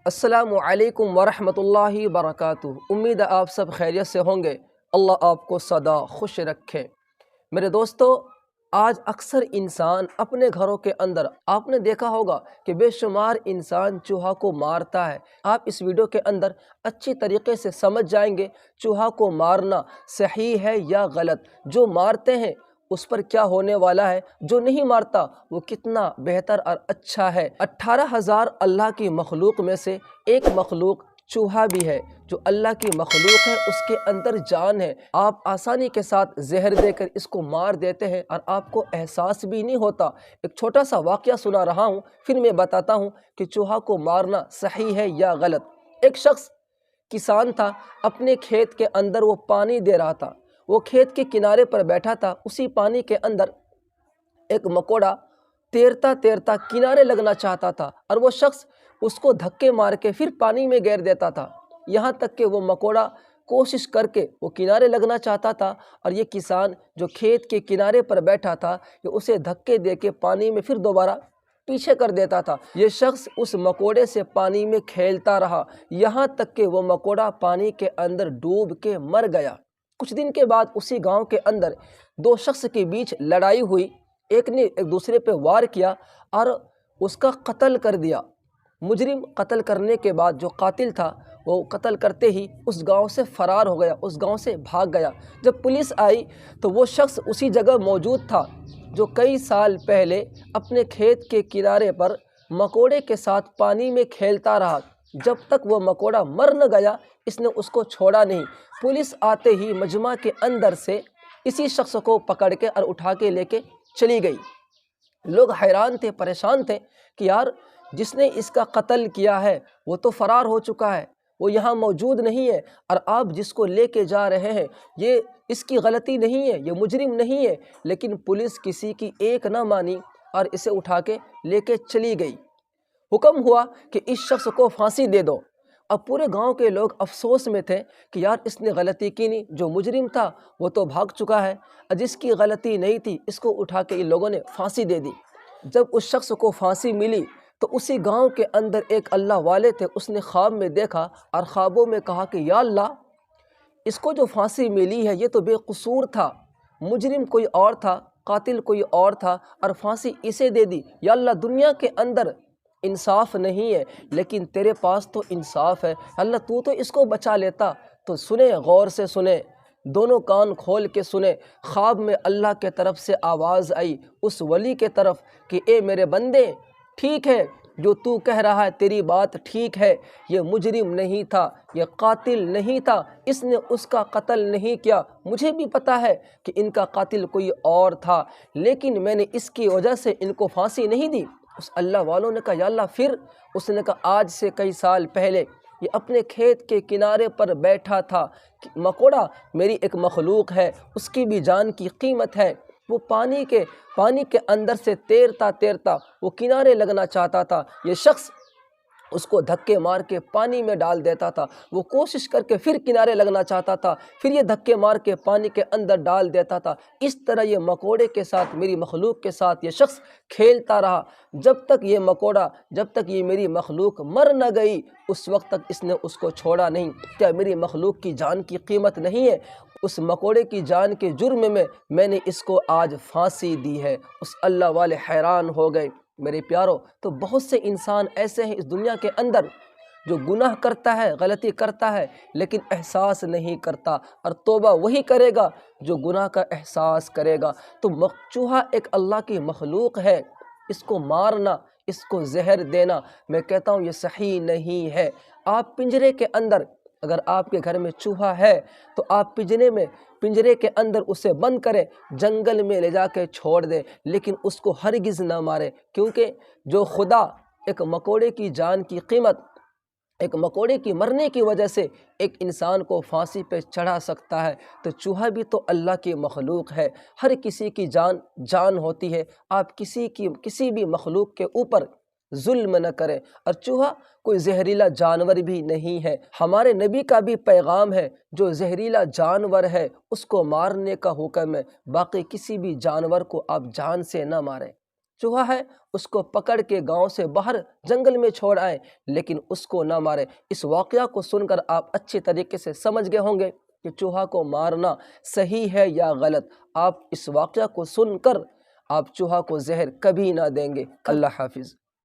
السلام علیکم ورحمۃ اللہ وبرکاتہ۔ امید ہے آپ سب خیریت سے ہوں گے۔ اللہ آپ کو سدا خوش رکھے۔ میرے دوستو، آج اکثر انسان اپنے گھروں کے اندر آپ نے دیکھا ہوگا کہ بے شمار انسان چوہا کو مارتا ہے۔ آپ اس ویڈیو کے اندر اچھی طریقے سے سمجھ جائیں گے چوہا کو مارنا صحیح ہے یا غلط، جو مارتے ہیں اس پر کیا ہونے والا ہے، جو نہیں مارتا وہ کتنا بہتر اور اچھا ہے۔ 18,000 اللہ کی مخلوق میں سے ایک مخلوق چوہا بھی ہے، جو اللہ کی مخلوق ہے، اس کے اندر جان ہے۔ آپ آسانی کے ساتھ زہر دے کر اس کو مار دیتے ہیں اور آپ کو احساس بھی نہیں ہوتا۔ ایک چھوٹا سا واقعہ سنا رہا ہوں، پھر میں بتاتا ہوں کہ چوہا کو مارنا صحیح ہے یا غلط۔ ایک شخص کسان تھا، اپنے کھیت کے اندر وہ پانی دے رہا تھا۔ وہ کھیت کے کنارے پر بیٹھا تھا، اسی پانی کے اندر ایک مکوڑا تیرتا تیرتا کنارے لگنا چاہتا تھا، اور وہ شخص اس کو دھکے مار کے پھر پانی میں گیر دیتا تھا، یہاں تک کہ وہ مکوڑا کوشش کر کے وہ کنارے لگنا چاہتا تھا، اور یہ کسان جو کھیت کے کنارے پر بیٹھا تھا یہ اسے دھکے دے کے پانی میں پھر دوبارہ پیچھے کر دیتا تھا۔ یہ شخص اس مکوڑے سے پانی میں کھیلتا رہا، یہاں تک کہ وہ مکوڑا پانی کے اندر ڈوب کے مر گیا۔ کچھ دن کے بعد اسی گاؤں کے اندر دو شخص کے بیچ لڑائی ہوئی، ایک نے ایک دوسرے پہ وار کیا اور اس کا قتل کر دیا۔ مجرم قتل کرنے کے بعد جو قاتل تھا وہ قتل کرتے ہی اس گاؤں سے فرار ہو گیا، اس گاؤں سے بھاگ گیا۔ جب پولیس آئی تو وہ شخص اسی جگہ موجود تھا جو کئی سال پہلے اپنے کھیت کے کنارے پر مکوڑے کے ساتھ پانی میں کھیلتا رہا۔ جب تک وہ مکوڑا مر نہ گیا اس نے اس کو چھوڑا نہیں۔ پولیس آتے ہی مجمع کے اندر سے اسی شخص کو پکڑ کے اور اٹھا کے لے کے چلی گئی۔ لوگ حیران تھے، پریشان تھے کہ یار جس نے اس کا قتل کیا ہے وہ تو فرار ہو چکا ہے، وہ یہاں موجود نہیں ہے، اور آپ جس کو لے کے جا رہے ہیں یہ اس کی غلطی نہیں ہے، یہ مجرم نہیں ہے۔ لیکن پولیس کسی کی ایک نہ مانی اور اسے اٹھا کے لے کے چلی گئی۔ حکم ہوا کہ اس شخص کو پھانسی دے دو۔ اب پورے گاؤں کے لوگ افسوس میں تھے کہ یار اس نے غلطی کی نہیں، جو مجرم تھا وہ تو بھاگ چکا ہے، اور جس کی غلطی نہیں تھی اس کو اٹھا کے ان لوگوں نے پھانسی دے دی۔ جب اس شخص کو پھانسی ملی تو اسی گاؤں کے اندر ایک اللہ والے تھے، اس نے خواب میں دیکھا اور خوابوں میں کہا کہ یا اللہ، اس کو جو پھانسی ملی ہے یہ تو بے قصور تھا، مجرم کوئی اور تھا، قاتل کوئی اور تھا، اور پھانسی اسے دے دی۔ یا اللہ، دنیا کے اندر انصاف نہیں ہے لیکن تیرے پاس تو انصاف ہے، اللہ تو اس کو بچا لیتا۔ تو سنیں، غور سے سنیں، دونوں کان کھول کے سنیں۔ خواب میں اللہ کے طرف سے آواز آئی اس ولی کے طرف کہ اے میرے بندے، ٹھیک ہے جو تو کہہ رہا ہے، تیری بات ٹھیک ہے، یہ مجرم نہیں تھا، یہ قاتل نہیں تھا، اس نے اس کا قتل نہیں کیا، مجھے بھی پتا ہے کہ ان کا قاتل کوئی اور تھا، لیکن میں نے اس کی وجہ سے ان کو پھانسی نہیں دی۔ اس اللہ والوں نے کہا یا اللہ پھر؟ اس نے کہا آج سے کئی سال پہلے یہ اپنے کھیت کے کنارے پر بیٹھا تھا، مکوڑا میری ایک مخلوق ہے، اس کی بھی جان کی قیمت ہے، وہ پانی کے اندر سے تیرتا تیرتا وہ کنارے لگنا چاہتا تھا، یہ شخص اس کو دھکے مار کے پانی میں ڈال دیتا تھا، وہ کوشش کر کے پھر کنارے لگنا چاہتا تھا، پھر یہ دھکے مار کے پانی کے اندر ڈال دیتا تھا۔ اس طرح یہ مکوڑے کے ساتھ، میری مخلوق کے ساتھ یہ شخص کھیلتا رہا، جب تک یہ میری مخلوق مر نہ گئی اس وقت تک اس نے اس کو چھوڑا نہیں۔ کیا میری مخلوق کی جان کی قیمت نہیں ہے؟ اس مکوڑے کی جان کے جرم میں نے اس کو آج پھانسی دی ہے۔ اس اللہ والے حیران ہو گئے۔ میرے پیارو، تو بہت سے انسان ایسے ہیں اس دنیا کے اندر جو گناہ کرتا ہے، غلطی کرتا ہے، لیکن احساس نہیں کرتا، اور توبہ وہی کرے گا جو گناہ کا احساس کرے گا۔ تو چوہا ایک اللہ کی مخلوق ہے، اس کو مارنا، اس کو زہر دینا، میں کہتا ہوں یہ صحیح نہیں ہے۔ آپ پنجرے کے اندر، اگر آپ کے گھر میں چوہا ہے تو آپ پنجرے کے اندر اسے بند کریں، جنگل میں لے جا کے چھوڑ دیں، لیکن اس کو ہرگز نہ مارے، کیونکہ جو خدا ایک مکوڑے کی جان کی قیمت، ایک مکوڑے کی مرنے کی وجہ سے ایک انسان کو پھانسی پہ چڑھا سکتا ہے، تو چوہا بھی تو اللہ کی مخلوق ہے۔ ہر کسی کی جان ہوتی ہے، آپ کسی بھی مخلوق کے اوپر ظلم نہ کریں، اور چوہا کوئی زہریلا جانور بھی نہیں ہے۔ ہمارے نبی کا بھی پیغام ہے، جو زہریلا جانور ہے اس کو مارنے کا حکم ہے، باقی کسی بھی جانور کو آپ جان سے نہ ماریں۔ چوہا ہے اس کو پکڑ کے گاؤں سے باہر جنگل میں چھوڑ آئیں لیکن اس کو نہ مارے۔ اس واقعہ کو سن کر آپ اچھے طریقے سے سمجھ گئے ہوں گے کہ چوہا کو مارنا صحیح ہے یا غلط۔ آپ اس واقعہ کو سن کر آپ چوہا کو زہر کبھی نہ دیں گے۔ اللہ حافظ۔